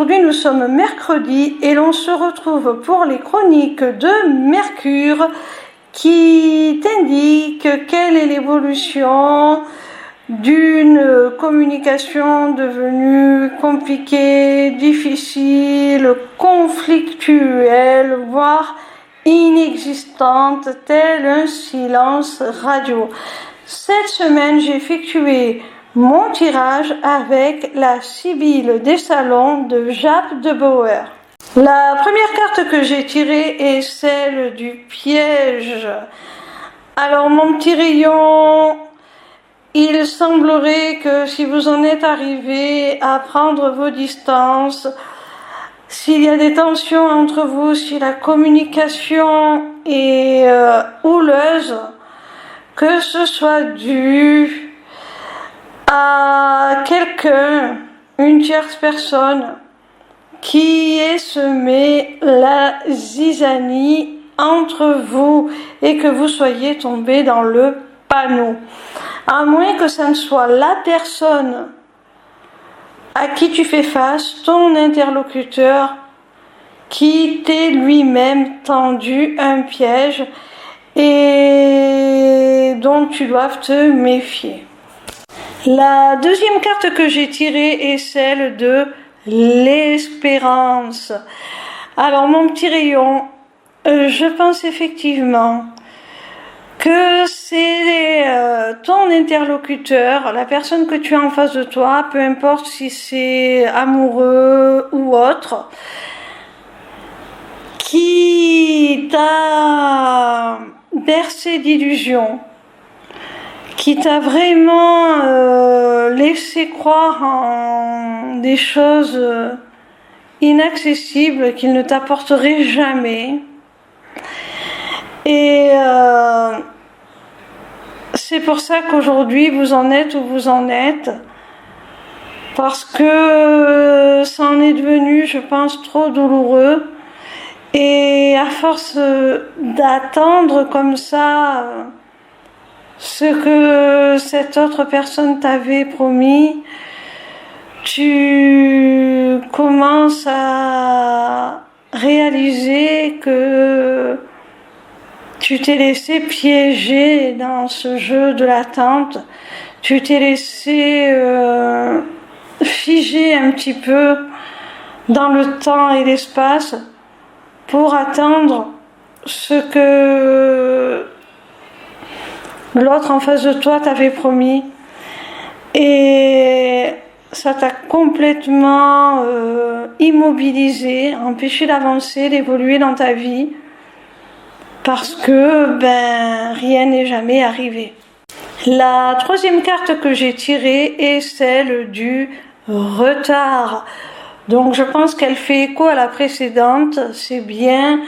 aujourd'hui nous sommes mercredi et l'on se retrouve pour les chroniques de Mercure qui t'indiquent quelle est l'évolution d'une communication devenue compliquée, difficile, conflictuelle, voire inexistante, tel un silence radio. Cette semaine, j'ai effectué mon tirage avec la Sibylle des Salons de Jaap de Bauer. La première carte que j'ai tirée est celle du piège. Alors mon petit rayon, il semblerait que si vous en êtes arrivé à prendre vos distances, s'il y a des tensions entre vous, si la communication est houleuse, que ce soit dû à quelqu'un, une tierce personne, qui ait semé la zizanie entre vous et que vous soyez tombé dans le panneau. À moins que ça ne soit la personne à qui tu fais face, ton interlocuteur, qui t'ait lui-même tendu un piège et dont tu dois te méfier. La deuxième carte que j'ai tirée est celle de l'espérance. Alors mon petit rayon, je pense effectivement que c'est ton interlocuteur, la personne que tu as en face de toi, peu importe si c'est amoureux ou autre, qui t'a bercé d'illusions, qui t'a vraiment laissé croire en des choses inaccessibles qu'il ne t'apporterait jamais. Et c'est pour ça qu'aujourd'hui vous en êtes où vous en êtes, parce que ça en est devenu, je pense, trop douloureux. Et à force d'attendre comme ça ce que cette autre personne t'avait promis, tu commences à réaliser que tu t'es laissé piéger dans ce jeu de l'attente, tu t'es laissé figer un petit peu dans le temps et l'espace pour attendre ce que l'autre en face de toi t'avait promis, et ça t'a complètement immobilisé, empêché d'avancer, d'évoluer dans ta vie, parce que rien n'est jamais arrivé. La troisième carte que j'ai tirée est celle du retard. Donc je pense qu'elle fait écho à la précédente. C'est bien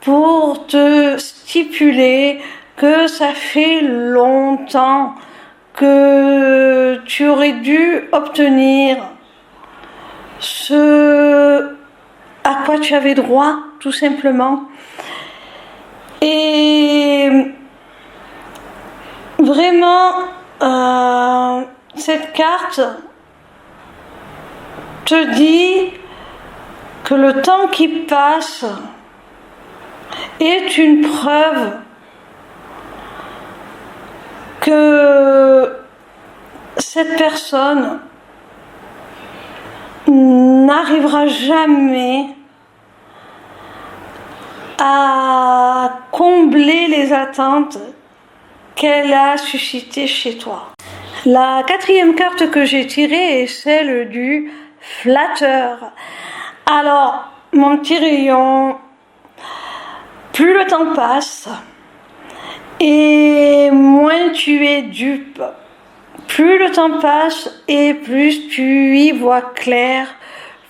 pour te stipuler que ça fait longtemps que tu aurais dû obtenir ce à quoi tu avais droit, tout simplement. Et vraiment, cette carte te dit que le temps qui passe est une preuve que cette personne n'arrivera jamais à combler les attentes qu'elle a suscitées chez toi. La quatrième carte que j'ai tirée est celle du flatteur. Alors, mon petit rayon, plus le temps passe et moins tu es dupe. Plus le temps passe et plus tu y vois clair,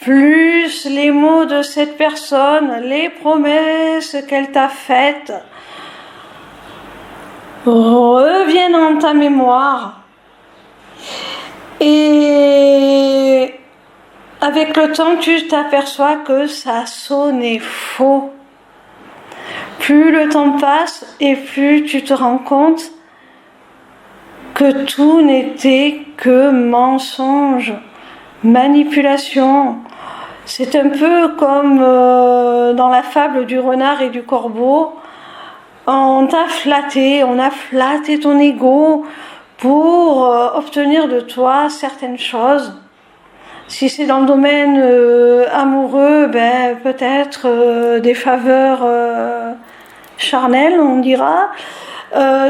plus les mots de cette personne, les promesses qu'elle t'a faites reviennent en ta mémoire. Et avec le temps, tu t'aperçois que ça sonnait faux. Plus le temps passe et plus tu te rends compte que tout n'était que mensonge, manipulation, C'est un peu comme dans la fable du renard et du corbeau. On t'a flatté, on a flatté ton ego pour obtenir de toi certaines choses. Si c'est dans le domaine amoureux, ben peut-être des faveurs charnelles, on dira.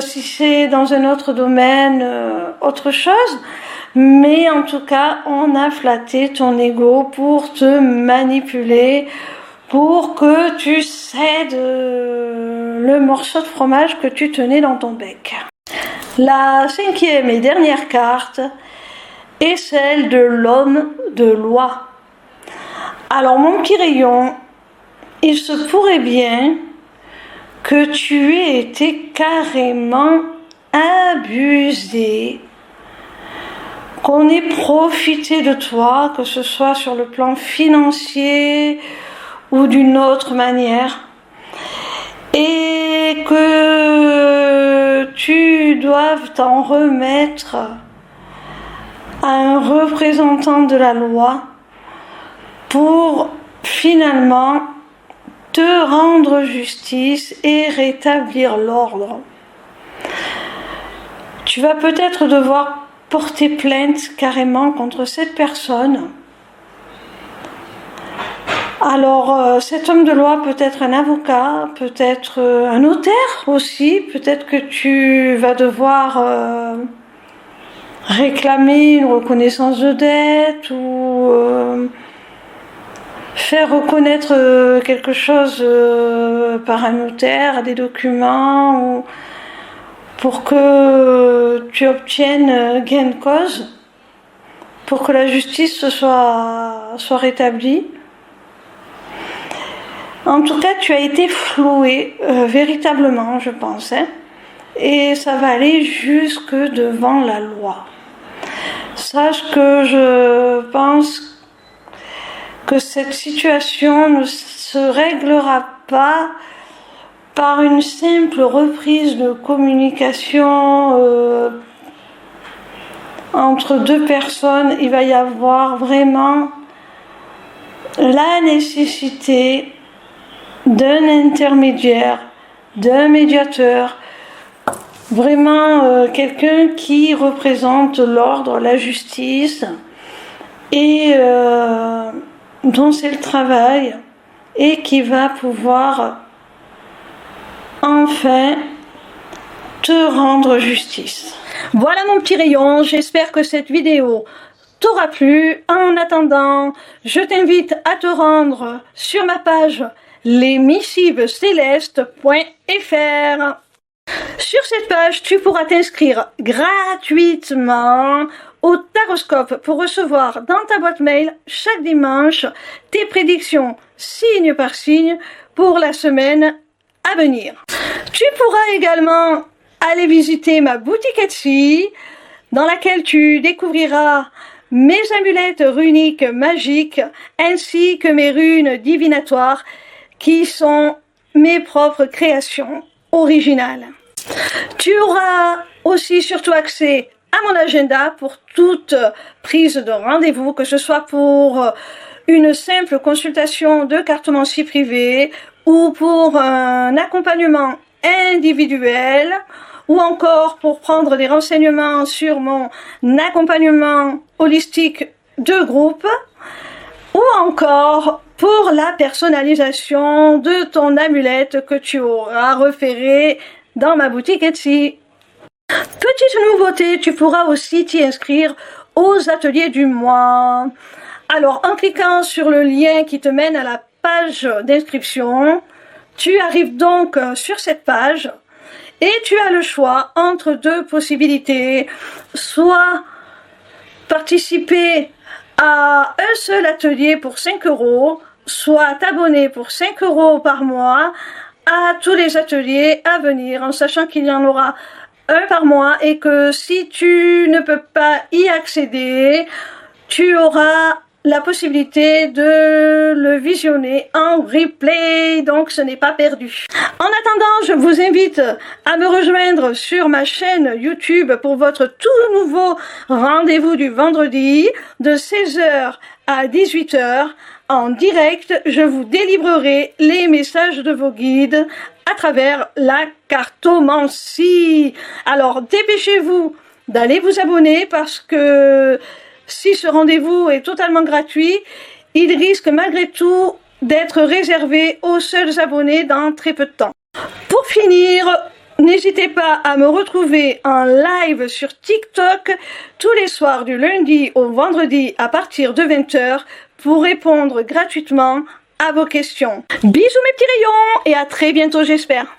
Si c'est dans un autre domaine, autre chose. Mais en tout cas, on a flatté ton ego pour te manipuler, pour que tu cèdes le morceau de fromage que tu tenais dans ton bec. La cinquième et dernière carte est celle de l'homme de loi. Alors mon petit rayon, il se pourrait bien que tu aies été carrément abusé, qu'on ait profité de toi, que ce soit sur le plan financier ou d'une autre manière, et que tu doives t'en remettre à un représentant de la loi pour finalement te rendre justice et rétablir l'ordre. Tu vas peut-être devoir porter plainte carrément contre cette personne. Alors, cet homme de loi peut être un avocat, peut être un notaire aussi, peut-être que tu vas devoir réclamer une reconnaissance de dette ou faire reconnaître quelque chose par un notaire, des documents, ou pour que tu obtiennes gain de cause, pour que la justice soit rétablie. En tout cas, tu as été floué véritablement, je pense, hein, et ça va aller jusque devant la loi. Sache que je pense que cette situation ne se réglera pas par une simple reprise de communication entre deux personnes. Il va y avoir vraiment la nécessité d'un intermédiaire, d'un médiateur, vraiment quelqu'un qui représente l'ordre, la justice, et dont c'est le travail, et qui va pouvoir enfin te rendre justice. Voilà mon petit rayon, j'espère que cette vidéo t'aura plu. En attendant, je t'invite à te rendre sur ma page lesmissivescélestes.fr. Sur cette page, tu pourras t'inscrire gratuitement au Taroscope pour recevoir dans ta boîte mail chaque dimanche tes prédictions signe par signe pour la semaine à venir. Tu pourras également aller visiter ma boutique Etsy dans laquelle tu découvriras mes amulettes runiques magiques ainsi que mes runes divinatoires qui sont mes propres créations originales. Tu auras aussi surtout accès à mon agenda pour toute prise de rendez-vous, que ce soit pour une simple consultation de cartomancie privée ou pour un accompagnement individuel ou encore pour prendre des renseignements sur mon accompagnement holistique de groupe ou encore pour la personnalisation de ton amulette que tu auras repérée dans ma boutique Etsy. Petite nouveauté, tu pourras aussi t'y inscrire aux ateliers du mois. Alors, en cliquant sur le lien qui te mène à la page d'inscription, tu arrives donc sur cette page et tu as le choix entre deux possibilités. Soit participer à un seul atelier pour 5 €, soit t'abonner pour 5 € par mois à tous les ateliers à venir, en sachant qu'il y en aura un par mois et que si tu ne peux pas y accéder, tu auras la possibilité de le visionner en replay, donc ce n'est pas perdu. En attendant, je vous invite à me rejoindre sur ma chaîne YouTube pour votre tout nouveau rendez-vous du vendredi de 16 h à 18 h en direct, je vous délivrerai les messages de vos guides à travers la cartomancie. Alors, dépêchez-vous d'aller vous abonner parce que si ce rendez-vous est totalement gratuit, il risque malgré tout d'être réservé aux seuls abonnés dans très peu de temps. Pour finir, n'hésitez pas à me retrouver en live sur TikTok tous les soirs du lundi au vendredi à partir de 20h pour répondre gratuitement à vos questions. Bisous mes petits rayons et à très bientôt j'espère.